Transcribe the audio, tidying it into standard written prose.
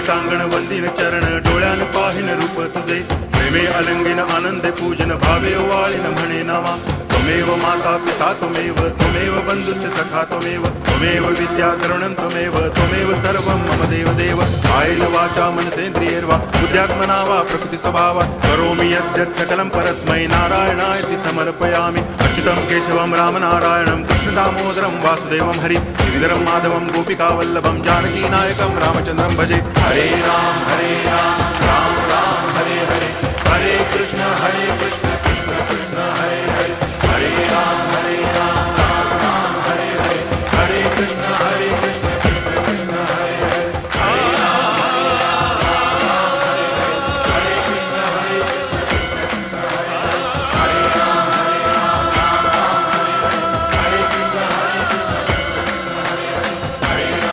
टांगण वंदिन चरण डोळ्यान पाहिन रूप तुझे प्रेमे अलंगिन आनंदे पूजन भावे वाळीन म्हणे नामा त्वमेव माता पिता त्वमेव बंधुश्च सखा त्वमेव विद्या तरुणं त्वमेव सर्वं मम देव आयेन वाचा मनसेन्द्रियैर्वा बुद्ध्यात्मना वा प्रकृति स्वभावा करोमि यद्यत् सकलं परस्मै नारायणायति समर्पयामि अच्युतं केशवं रामनारायणं कृष्णदामोदरं वासुदेवं हरि गिरिधरं माधवं गोपिकावल्लभं जानकीनायकं रामचन्द्रं भजे हरे राम राम राम हरे हरे हरे कृष्ण